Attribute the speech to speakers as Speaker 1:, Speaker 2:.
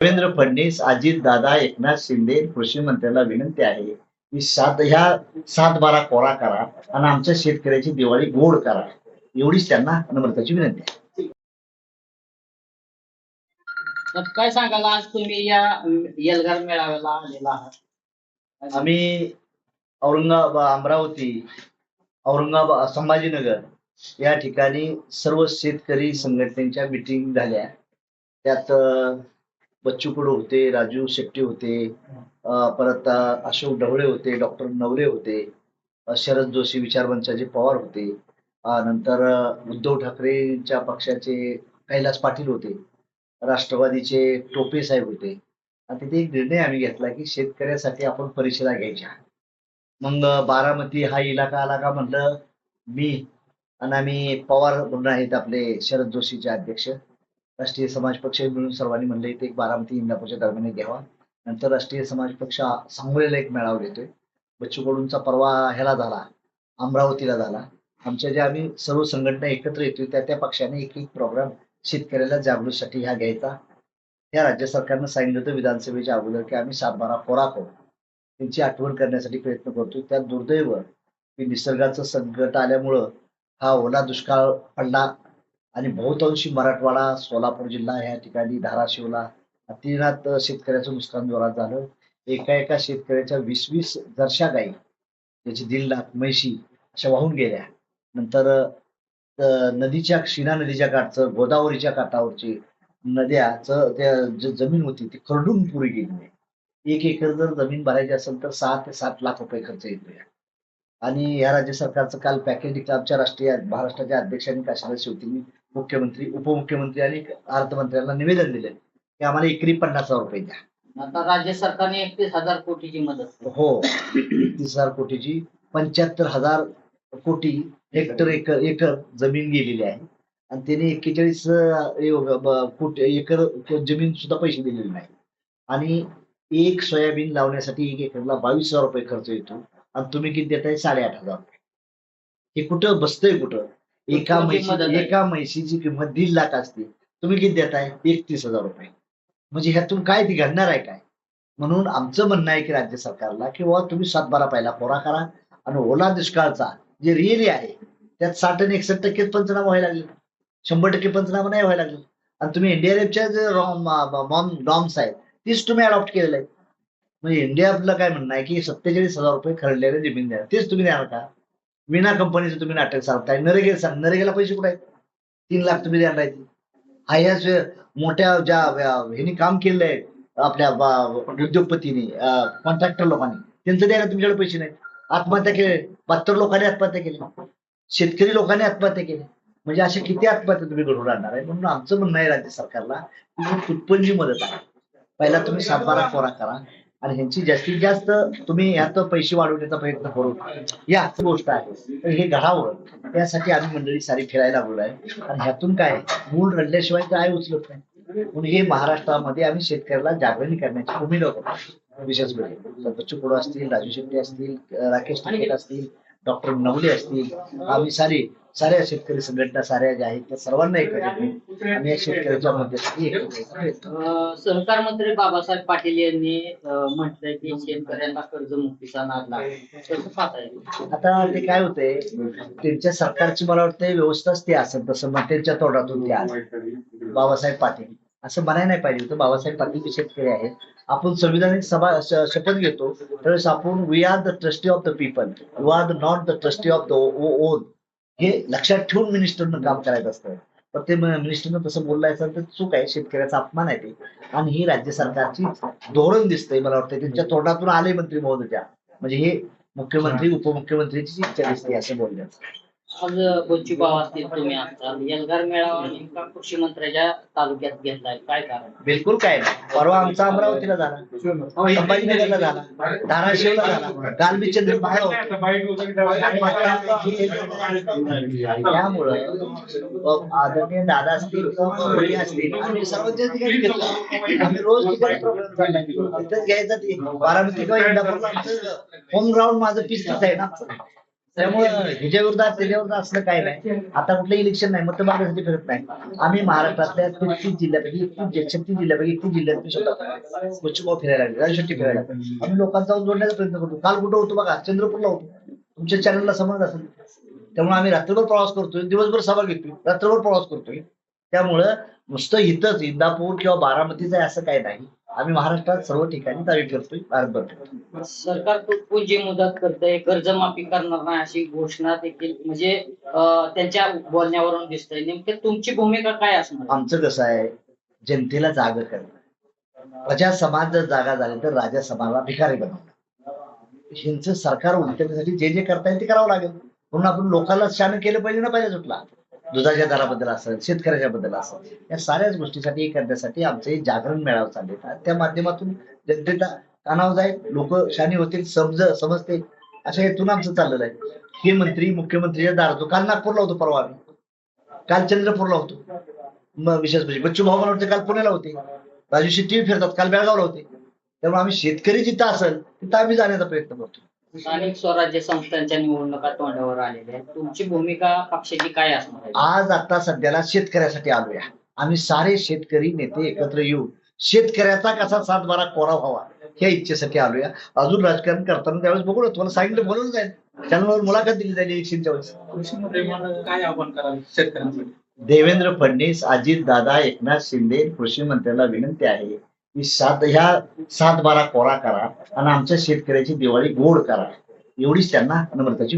Speaker 1: देवेंद्र फडणवीस, अजित दादा, एकनाथ शिंदे कृषी मंत्र्याला विनंती आहे की ह्या 7-12 कोरा करा आणि आमच्या शेतकऱ्याची दिवाळी गोड करा. एवढीच त्यांना नम्रताची विनंती आहे.
Speaker 2: तर काय सांगाल आज तुम्ही या एल्गार मेळाव्याला आलेला आहात?
Speaker 1: आम्ही औरंगाबाद, अमरावती, औरंगाबाद, संभाजीनगर या ठिकाणी सर्व शेतकरी संघटनेच्या मिटिंग झाल्या. त्यात बच्चू कडू होते, राजू शेट्टी होते, परत अशोक ढवळे होते, डॉक्टर नवरे होते, शरद जोशी विचारमंचाचे पवार होते, नंतर उद्धव ठाकरेंच्या पक्षाचे कैलास पाटील होते, राष्ट्रवादीचे टोपे साहेब होते. आणि तिथे एक निर्णय आम्ही घेतला की शेतकऱ्यासाठी आपण परिषदा घ्यायच्या. मग बारामती हा इलाका आला का म्हणलं मी आणि आम्ही पवार म्हणून आहेत आपले शरद जोशीचे अध्यक्ष, राष्ट्रीय समाज पक्ष मिळून सर्वांनी म्हणलं इथे एक बारामती इंदापूरच्या दरम्यान घ्यावा. नंतर राष्ट्रीय समाज पक्ष सांगोलीला एक मेळावा घेतोय. बच्चू कडूंचा परवा ह्याला झाला, अमरावतीला झाला. आमच्या ज्या आम्ही सर्व संघटना एकत्र येतोय त्या त्या पक्षाने एक एक प्रोग्राम शेतकऱ्याला जागृतीसाठी हा घ्यायचा. या राज्य सरकारनं सांगितलं होतं विधानसभेच्या अगोदर की आम्ही 7-12 कोरा करू, त्यांची आठवण करण्यासाठी प्रयत्न करतोय. त्यात दुर्दैव की निसर्गाचं संकट आल्यामुळं हा ओला दुष्काळ पडला आणि बहुतांशी मराठवाडा, सोलापूर जिल्हा ह्या ठिकाणी, धाराशिवला अतिनात शेतकऱ्याचं नुकसान जोरात झालं. एका एका शेतकऱ्याच्या 20-20 जर्शा गाई, त्याची 1.5 लाख म्हैशी अशा वाहून गेल्या. नंतर नदीच्या शिना नदीच्या काठचं, गोदावरीच्या काठावरची नद्याचं त्या जमीन होती ती खरडून पुरी गेली. 1 एकर जर जमीन भरायची असेल तर 6 ते 7 लाख रुपये खर्च येतो. आणि या राज्य सरकारचं काल पॅकेज आमच्या राष्ट्रीय महाराष्ट्राच्या अध्यक्षांनी काशीनाथ शेट्टींनी मुख्यमंत्री, उपमुख्यमंत्री आणि अर्थमंत्र्यांना निवेदन दिले की आम्हाला एकरी 50,000 रुपये द्या.
Speaker 2: आता राज्य सरकारने 31,000 कोटीची मदत
Speaker 1: हो, 31,000 कोटीची 75,000 कोटी एकर जमीन गेलेली आहे आणि त्याने 41 एकर जमीन सुद्धा पैसे दिलेले नाही. आणि एक सोयाबीन लावण्यासाठी 1 एकरला 22,000 रुपये खर्च येतो आणि तुम्ही किती देताय? 8,500 रुपये. हे कुठं बसतंय कुठं? एका म्हैशीची किंमत 1.5 लाख असते, तुम्ही किती देताय? 31,000 रुपये. म्हणजे ह्यातून काय ती घडणार आहे काय? म्हणून आमचं म्हणणं आहे की राज्य सरकारला की बाबा तुम्ही 7-12 पहिला कोरा करा आणि ओला दुष्काळचा जे रिअली आहे त्यात 60 आणि 61% पंचनामा व्हायला लागले, 100% पंचनामा नाही व्हायला लागले. आणि तुम्ही एनडीआरएफच्या जे नॉर्म्स आहेत तीच तुम्ही अडॉप्ट केलेले आहेत. म्हणजे इंडियाला काय म्हणणं आहे की 47,000 रुपये खरडलेले जमीन द्या, तेच तुम्ही द्याल का? विना कंपनीचं तुम्ही नाटक सांगताय. नरेगाला पैसे कुठे आहेत? 3 लाख तुम्ही द्यायला राहते. हा याच मोठ्या ज्या ह्यांनी काम केलेलं आहे आपल्या उद्योगपतींनी, कॉन्ट्रॅक्टर लोकांनी, त्यांचं द्यायला तुमच्याकडे पैसे नाहीत. आत्महत्या केले, 72 लोकांनी आत्महत्या केली, शेतकरी लोकांनी आत्महत्या केली. म्हणजे अशा किती आत्महत्या तुम्ही घडवून आणणार आहे? म्हणून आमचं म्हणणं आहे राज्य सरकारला तुटपुंजी मदत आहे. पहिला तुम्ही 7-12 कोरा करा आणि ह्यांची जास्तीत जास्त तुम्ही यात पैसे वाढवण्याचा प्रयत्न करू या गोष्ट आहे. तर हे घडावं त्यासाठी आम्ही मंडळी सारी फिरायला लागलो आहे. आणि ह्यातून काय मूळ रडल्याशिवाय काय उचलत नाही. म्हणून हे महाराष्ट्रामध्ये आम्ही शेतकऱ्याला जागरणी करण्याची उमेद होतो. विशेष म्हणजे बच्चू कडू असतील, राजू शेट्टी असतील, राकेश टिकेट असतील, डॉक्टर नवले असतील, आम्ही साऱ्या शेतकरी संघटना साऱ्या ज्या आहेत त्या सर्वांना एकत्रित आणि या शेतकऱ्याच्या मध्यस्थी
Speaker 2: सहकार मंत्री बाबासाहेब पाटील यांनी म्हटलंय की शेतकऱ्यांना कर्जमुक्तीचा नाद लागेल.
Speaker 1: आता ते काय होतंय, त्यांच्या सरकारची मला वाटतं व्यवस्थाच ते असेल तसं मग त्यांच्या तोंडातून ते आलं. बाबासाहेब पाटील असं म्हणायला नाही पाहिजे होतं. बाबासाहेब पाटील हे शेतकरी आहेत. आपण संविधानिक शपथ घेतो त्यावेळेस आपण we are the trustee of the people, you are not the trustee of the own, हे लक्षात ठेवून मिनिस्टरनं काम करायचं असतं. पण ते मिनिस्टरनं तसं बोललायचं तर चूक आहे, शेतकऱ्याचा अपमान आहे ते. आणि ही राज्य सरकारची धोरण दिसतंय मला वाटतं, त्यांच्या तोंडातून आले मंत्री महोदया. म्हणजे हे मुख्यमंत्री उपमुख्यमंत्रीची इच्छा दिसते असं बोलण्याचं.
Speaker 2: आज बच्चू भाऊ असतील, तुम्ही असताल, एल्गार मेळावा नेमका कृषी मंत्र्याच्या तालुक्यात घेतलाय, काय कारण?
Speaker 1: बिलकुल काय नाही. परवा आमचा अमरावतीला झाला, संभाजीनगरला झाला, धाराशिवला झाला, काल मी चंद्रपूरला. त्यामुळं आदरणीय दादा असतील किंवा असतील आम्ही सर्वांच्या ठिकाणी घेतला. आम्ही रोज प्रोग्राम चालला तिथंच घ्यायचा. ते बारामती किंवा इंदापूरला आमचं होम ग्राउंड माझं पिस्तच आहे ना. त्यामुळे ह्याच्या विरोधात त्याच्या विरोधात असलं काय नाही. आता कुठलं इलेक्शन नाही, मत मागण्यासाठी फिरत नाही. आम्ही महाराष्ट्रातल्या 33 जिल्ह्यापैकी 36 जिल्ह्यापैकी 31 जिल्ह्यात मी स्वतः पश्चिम फिरायला लागले, राजशेट्टी फिरायला लागले. आम्ही लोकांचा जाऊन जोडण्याचा प्रयत्न करतो. काल कुठं होतो बघा, चंद्रपूरला होतो. तुमच्या चॅनलला समज असेल. त्यामुळे आम्ही रात्रभर प्रवास करतोय, दिवसभर सभा घेतोय, रात्रभर प्रवास करतोय. त्यामुळं नुसतं इथंच इंदापूर किंवा बारामतीचं आहे असं काही नाही. आम्ही महाराष्ट्रात सर्व ठिकाणी दावी करतोय, भारतभर करतोय.
Speaker 2: सरकार तुटपुंजी मदत करतंय, कर्जमाफी करणार नाही अशी घोषणा देखील म्हणजे त्यांच्या बोलण्यावरून दिसतंय. नेमकी तुमची भूमिका काय असणार?
Speaker 1: आमचं कसं आहे, जनतेला जागा करणं. प्रजा समाज जर जागा झाली तर राजा समाजाला भिकारी बनवणं. ह्यांचं सरकार उलटण्यासाठी जे जे करता येईल ते करावं लागेल. म्हणून आपण लोकांना शान केलं पाहिजे ना, पाहिजे सुटला. दुधाच्या दराबद्दल असेल, शेतकऱ्याच्या बद्दल असेल, या साऱ्याच गोष्टीसाठी करण्यासाठी आमचे जागरण मेळावा चालले. त्या माध्यमातून जनतेला कानावर जाईल, लोक शानी होतील, समजते, अशा हेतून आमचं चाललेलं आहे. हे मंत्री मुख्यमंत्रीच्या दारात, काल नागपूरला होतो, परवा आम्ही, काल चंद्रपूरला होतो. मग विशेष म्हणजे बच्चू भाऊ मला काल पुण्याला होते, राजू शेट्टी फिरतात, काल बेळगावला होते. त्यामुळे आम्ही शेतकरी जिथं असेल तिथं आम्ही जाण्याचा प्रयत्न करतो.
Speaker 2: स्थानिक स्वराज्य संस्थांच्या निवडणुका तोंडावर आलेल्या आहेत. तुमची भूमिका पक्षाची काय असणार आहे?
Speaker 1: आज आता सध्याला शेतकऱ्यासाठी आलोया. आम्ही सारे शेतकरी नेते एकत्र येऊन शेतकऱ्याचा कसा 7-12 कोरा व्हावा या इच्छेसाठी आलोया. अजून राजकारण करताना त्यावेळेस बघू ना, तुम्हाला सांगितलं बोलून जाईल, चॅनलवर मुलाखत दिली जाईल इलेक्शनच्या वेळेस.
Speaker 3: कृषी मंत्रिमंडळ काय आव्हान कराल शेतकऱ्यांसाठी?
Speaker 1: देवेंद्र फडणवीस, अजित दादा, एकनाथ शिंदे, कृषी मंत्र्याला विनंती आहे की 7-12 कोरा करा आणि आमच्या शेतकऱ्याची दिवाळी गोड करा. एवढीच त्यांना नम्रताची